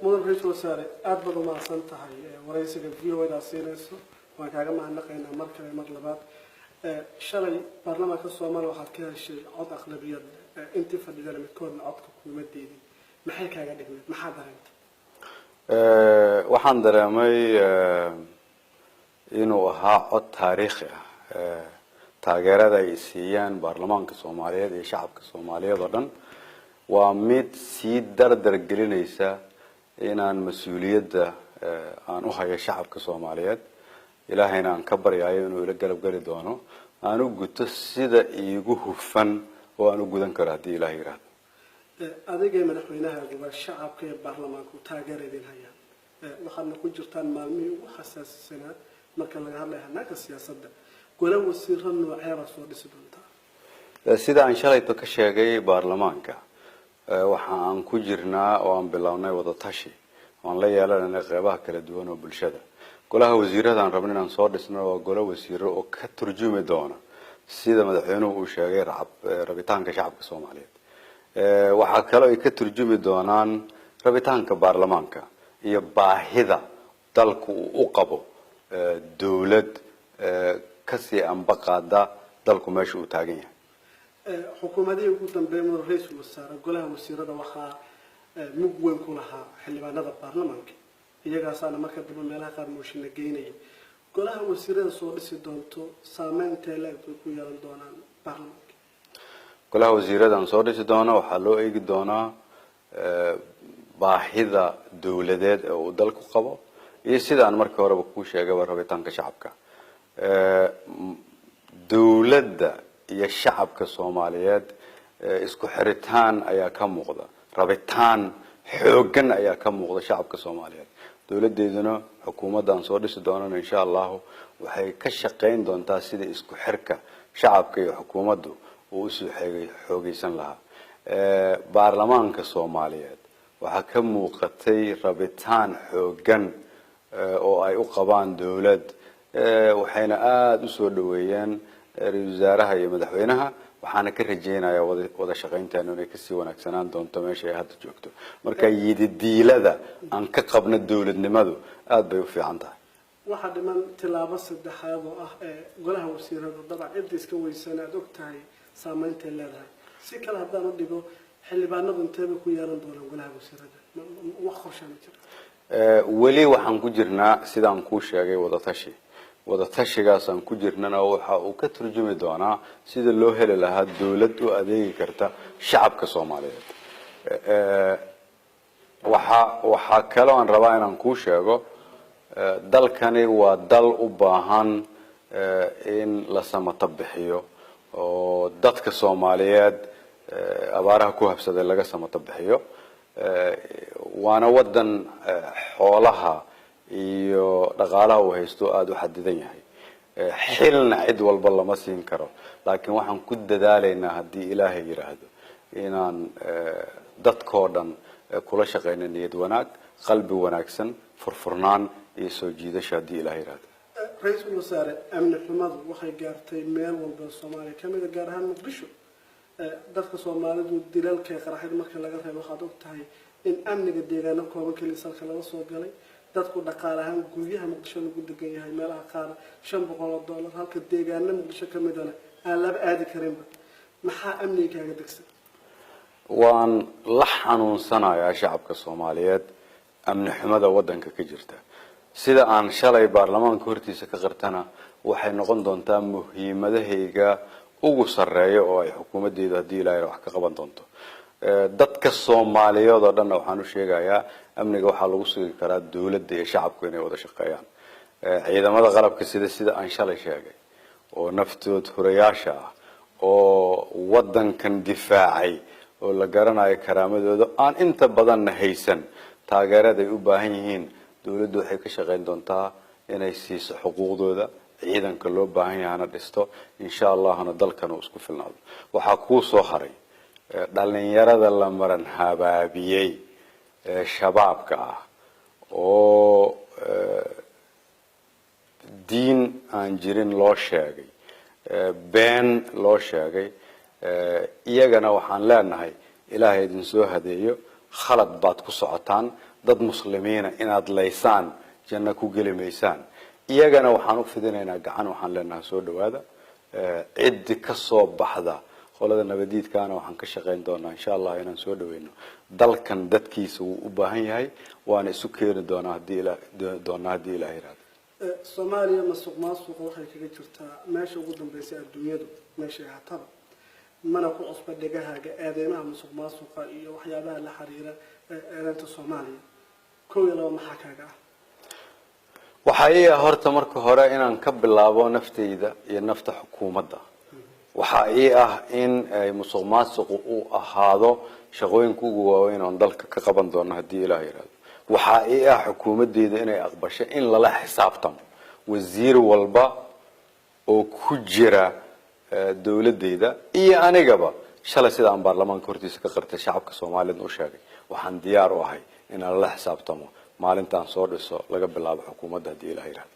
مدن رئيس وزراء أدبر ما سنتها ورئيس الفيو إلى سيرسو وكان مع نقينا مركز مطلبات شلي برلمان الصومال وحد كذا شيء عض أغلبية أنت فدي لما تكون عضك ومديني ما حيك هذا ما حدا أنت waxaan dareemay inuu ahaa cod taariikhi ah taageerada ay siiyaan baarlamaanka Soomaaliyeed iyo shacabka Soomaaliyeed oo dhan waa mid si dardar gelinaysa inaan mas'uuliyadda aan u hayo shacabka Soomaaliyeed ilaahayna aan ka baryayo inuu ila galab gali doono aan u guto sida iigu hufan oo aan u gudan karo hadii ilaahay yiraahdo adigay madaxweynaha gobol shacabka ee baarlamaanku taageeradeen hayaan waxaana ku jirtaan maalmihii ugu xasaasisanaa marka laga hadlayo hanaanka siyaasadda golaha wasiirada nooceeba soo dhisi doontaa sida aan shalayto ka sheegay baarlamaanka waxa aan ku jirnaa oo aan bilownay wada tashi oo aan la yeelanay qaybaha kala duwan oo bulshada golaha wasiirada aan rabnay inaan soo dhisno waa golaha wasiiro oo ka turjumi doona sida madaxweynuhu uu sheegay rabitaanka shacabka Soomaaliyeed waxa kale oo ay ka turjumi doonaan rabitaanka baarlamaanka iyo baahida dalku u qabo dawlad ka sii anbaqada dalku meesha uu taagan yahay xukuumadii ugu dambeeyay ra'iisul wasaare golaha wasiirada waxa mug weyn ku lahaa xildhibaanada baarlamaanka iyagaasana marka dib meelaha qaar mooshinna geynay golaha wasiirada soo dhisi doonto saameynta ay ku yeelan doonaan baarlamaanka golaha wasiiradan soo dhisi doona waxa loo eegi doonaa baahida dawladeed ee uu dalku qabo iyo sida aan markii horeba ku sheegay rabitaanka shacabka dawladda iyo shacabka Soomaaliyeed isku xiritaan ayaa ka muuqda rabitaan xoogan ayaa ka muuqda shacabka Soomaaliyeed dawladeeduna xukuumaddan soo dhisi doonana insha Allah waxay ka shaqeyn doontaa sida isku xirka shacabka iyo xukuumaddu uu soo xoogaysan lahaa baarlamaanka Soomaaliyeed waxa ka muuqatay rabitaan xoogan oo ay u qabaan dawlad waxayna aad u soo dhaweeyeen ra'iisul wasaaraha iyo madaxweynaha waxaana ka rajeynayaa wada shaqeynteena inay ka sii wanaagsanaan doonto meesha ay hadda joogto marka yididiilada aan ka qabno dawladnimadu aad bay u fiican tahay waxa dhiman tilaabo saddexaad oo ah golaha wasiirada dabcan inta iska weysanaad og tahay saameynta leedahay si kala hadaan u dhigo xildhibaanadu inteeba ku yeelan doonaan golaha wasiirada wax qorsheyn jira wali waxaan ku jirnaa sidaan ku sheegay wada tashigaas aan ku jirnana waxa uu ka turjumi doonaa sida loo heli lahaa dawlad u adeegi karta shacabka Soomaaliyeed waxa kale oo aan rabaa inaan ku sheego dalkani waa dal u baahan in la samata bixiyo oo dadka Soomaaliyeed abaaraha ku habsaday laga samata bixiyo waana wadan xoolaha iyo dhaqaalaha uu haysto aad u xadidan yahay xilna cid walba lama siin karo laakiin waxaan ku dadaalaynaa hadii ilaahay yiraahdo inaan dadkoo dhan kula shaqeyno niyad wanaag qalbi wanaagsan furfurnaan iyo soo jiidasho hadii ilaahay yiraahdo ra'iisul wasaare amni xumadu waxay gaartay meel walba Soomaaliya kamid ah gaar ahaan Muqdisho dadka Soomaalidu dilalka qaraxid marka laga reebo waxaad og tahay in amniga deegaanka kooban kaliya salka laga soo galay dadku dhaqaalahan guryaha Muqdisho lagu degan yahay meelaha qaar $500 halka deegaanka Muqdisho kamid ah aan la aadi karin maxaa amniga kaga degsan waan la xanuunsanayaa shacabka Soomaaliyeed amni xumada wadanka ka jirta sida aan shalay baarlamaanka hortiisa ka qartana waxay noqon doontaa muhiimadahayga ugu sareeyo oo ay xukuumadeedu hadii ilaahay wax ka qaban doonto dadka Soomaaliyeed oo dhan waxaan u sheegayaa amniga waxa lagu sugi karaa dawladda iyo shacabku inay wada shaqeeyaan ciidamada qalabka sida aan shalay sheegay oo naftood hurayaasha ah oo wadankan difaacay oo la garanayo karaamadooda aan inta badan haysan taageerada ay u baahan yihiin dawladdu waxay ka shaqeyn doontaa inay siiso xuquuqdooda ciidanka loo baahan yahay dhisto insha Allahna dalkan uu isku filnaado waxa ku soo haray dhalinyarada la maran habaabiyay shabaabka ah oo diin aan jirin loo sheegay been loo sheegay iyagana waxaan leenahay ilaahay idin soo hadeeyo khalad baad ku socotaan dad muslimiina inaad laysaan janno ku geli maysaan iyagana waxaan u fidinaynaa gacan waxaan leenahay soo dhawaada cid ka soo baxda qolada nabadiidkaana waxaan ka shaqayn doonaa insha Allah inaan soo dhaweyno dalkan dadkiisa uu u baahan yahay waana isu keeni doonaa hadii Ilaahay yiraahdo Soomaaliya masuqmaasuqa waxay kaga jirtaa meesha ugu dambeysay adduunyadu meesha ay hataba mana ku cusba dhagahaaga aadeymaha masuqmaasuqa iyo waxyaabaha la xiriira eedaynta Soomaaliya koow laba maxaa kaaga ah waxay horta marka hore inaan ka bilaabo naftayda iyo nafta xukuumadda waxa in ay musuqmaasuqu uu ahaado shaqooyinka ugu waaweyn oo dalka ka qaban doono hadii Ilaahay yiraahdo waxa xukuumaddeeda inay aqbasho in lala xisaabtamo wasiir walba oo ku jira dawladdeeda iyo anigaba shalay sida aan baarlamaanka hortiisa ka qartay shacabka Soomaaliyeed u sheegay waxaan diyaar u ahay in aan la xisaabtamo maalintaan soo dhiso laga bilaabo xukuumadda hadii Ilaahay yiraahdo